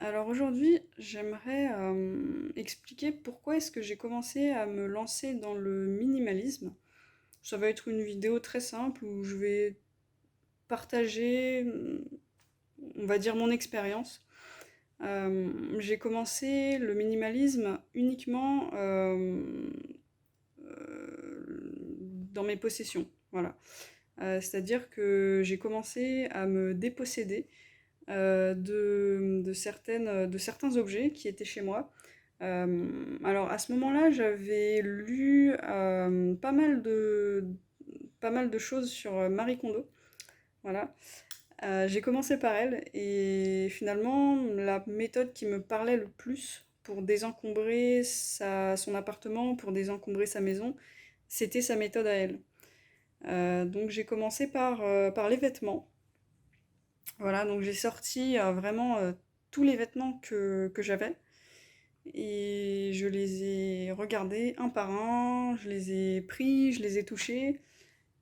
Alors aujourd'hui, j'aimerais expliquer pourquoi est-ce que j'ai commencé à me lancer dans le minimalisme. Ça va être une vidéo très simple où je vais partager, on va dire, mon expérience. J'ai commencé le minimalisme uniquement dans mes possessions. Voilà. C'est-à-dire que j'ai commencé à me déposséder de certains objets qui étaient chez moi. Alors à ce moment-là, j'avais lu pas mal de choses sur Marie Kondo. Voilà. J'ai commencé par elle et finalement, la méthode qui me parlait le plus pour désencombrer son appartement, pour désencombrer sa maison, c'était sa méthode à elle. Donc j'ai commencé par les vêtements. Voilà, donc j'ai sorti vraiment tous les vêtements que j'avais et je les ai regardés un par un, je les ai pris, je les ai touchés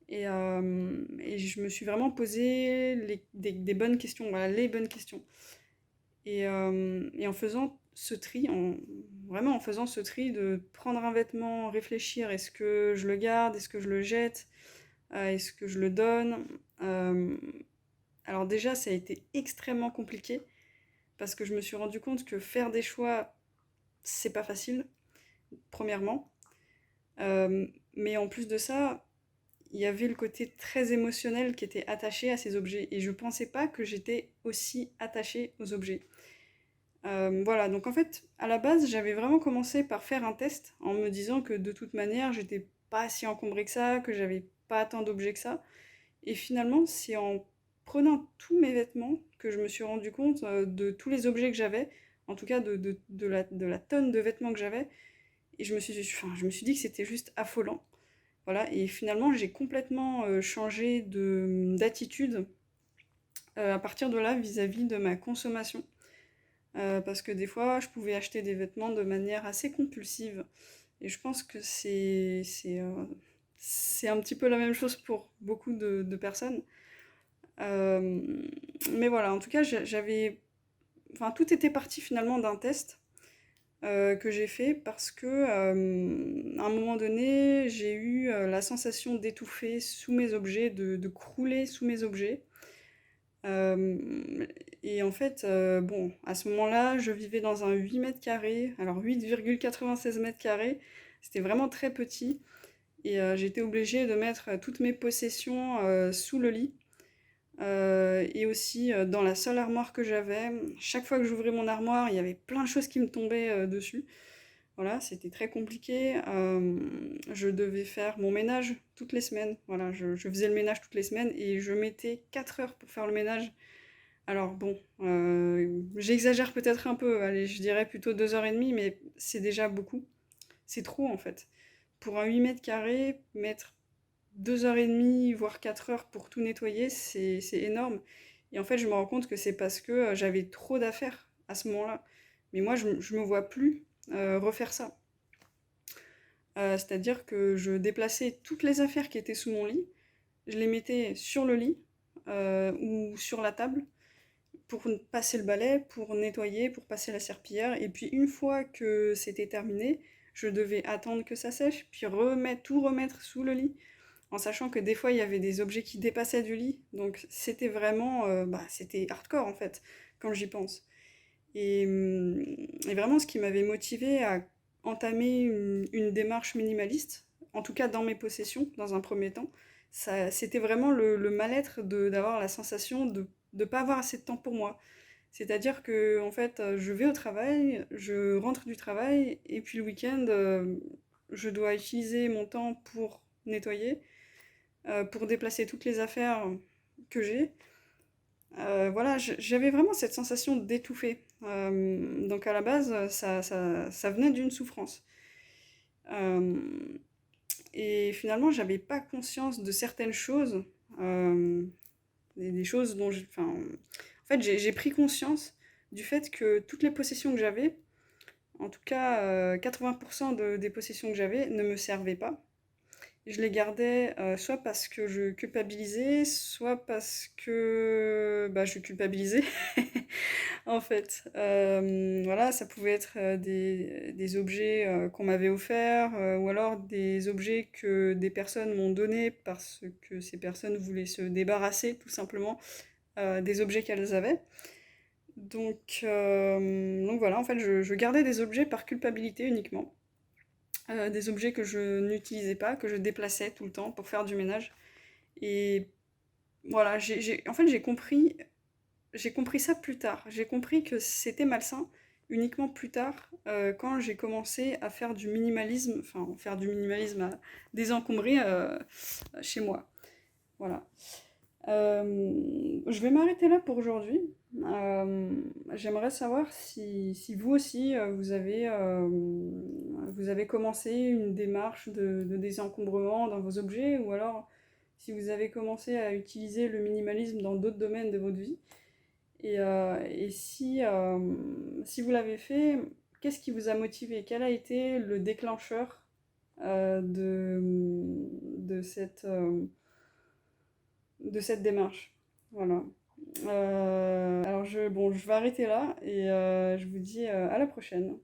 et je me suis vraiment posé des bonnes questions, voilà, les bonnes questions. Et en faisant ce tri, vraiment en faisant ce tri de prendre un vêtement, réfléchir, est-ce que je le garde, est-ce que je le jette, est-ce que je le donne. euh, alors déjà, ça a été extrêmement compliqué parce que je me suis rendu compte que faire des choix, c'est pas facile, premièrement. Euh, mais en plus de ça, il y avait le côté très émotionnel qui était attaché à ces objets. Et je pensais pas que j'étais aussi attachée aux objets. Voilà, donc en fait, à la base, j'avais vraiment commencé par faire un test en me disant que de toute manière, j'étais pas si encombrée que ça, que j'avais pas tant d'objets que ça. Et finalement, c'est en prenant tous mes vêtements que je me suis rendu compte de tous les objets que j'avais, en tout cas de la tonne de vêtements que j'avais. Et je me suis dit que c'était juste affolant. Voilà, et finalement, j'ai complètement changé d'attitude à partir de là vis-à-vis de ma consommation. Parce que des fois, je pouvais acheter des vêtements de manière assez compulsive. Et je pense que c'est un petit peu la même chose pour beaucoup de personnes. Euh, mais voilà, en tout cas, enfin, tout était parti finalement d'un test que j'ai fait parce que à un moment donné, j'ai eu la sensation d'étouffer sous mes objets, de crouler sous mes objets. Et en fait, bon, à ce moment-là, je vivais dans un 8 mètres carrés, alors 8,96 mètres carrés, c'était vraiment très petit, et j'étais obligée de mettre toutes mes possessions sous le lit. Et aussi dans la seule armoire que j'avais, chaque fois que j'ouvrais mon armoire, il y avait plein de choses qui me tombaient dessus. Voilà, c'était très compliqué. Je devais faire mon ménage toutes les semaines. Voilà, je faisais le ménage toutes les semaines et je mettais 4 heures pour faire le ménage. Alors bon, j'exagère peut-être un peu, allez, je dirais plutôt 2h30, mais c'est déjà beaucoup. C'est trop en fait. Pour un 8 mètres carrés, mettre 2h30, voire 4 heures pour tout nettoyer, c'est énorme. Et en fait, je me rends compte que c'est parce que j'avais trop d'affaires à ce moment-là. Mais moi, je me vois plus refaire ça. C'est-à-dire que je déplaçais toutes les affaires qui étaient sous mon lit, je les mettais sur le lit ou sur la table pour passer le balai, pour nettoyer, pour passer la serpillière. Et puis une fois que c'était terminé, je devais attendre que ça sèche, puis tout remettre sous le lit, en sachant que des fois il y avait des objets qui dépassaient du lit. Donc c'était vraiment, c'était hardcore en fait, quand j'y pense. Et vraiment ce qui m'avait motivé à entamer une démarche minimaliste, en tout cas dans mes possessions, dans un premier temps, c'était vraiment le mal-être d'avoir la sensation de ne pas avoir assez de temps pour moi. C'est-à-dire que en fait, je vais au travail, je rentre du travail, et puis le week-end, je dois utiliser mon temps pour nettoyer, pour déplacer toutes les affaires que j'ai. Voilà, j'avais vraiment cette sensation d'étouffer. Donc à la base, ça venait d'une souffrance. Euh, et finalement, j'avais pas conscience de certaines choses, euh, des choses dont enfin, en fait, j'ai pris conscience du fait que toutes les possessions que j'avais, en tout cas 80% des possessions que j'avais, ne me servaient pas. je les gardais soit parce que je culpabilisais, soit parce que bah, je culpabilisais, en fait. Voilà, ça pouvait être des objets qu'on m'avait offerts, ou alors des objets que des personnes m'ont donnés parce que ces personnes voulaient se débarrasser, tout simplement, des objets qu'elles avaient. Donc voilà, en fait, je gardais des objets par culpabilité uniquement. Des objets que je n'utilisais pas, que je déplaçais tout le temps pour faire du ménage. Et voilà, en fait, j'ai compris ça plus tard. J'ai compris que c'était malsain uniquement plus tard, quand j'ai commencé à faire du minimalisme, enfin, faire du minimalisme, à désencombrer chez moi. Voilà. Je vais m'arrêter là pour aujourd'hui. Euh, J'aimerais savoir si vous aussi, vous avez commencé une démarche de désencombrement dans vos objets, ou alors si vous avez commencé à utiliser le minimalisme dans d'autres domaines de votre vie. Et si vous l'avez fait, qu'est-ce qui vous a motivé? Quel a été le déclencheur de de cette démarche? Voilà. Alors bon, je vais arrêter là et je vous dis à la prochaine.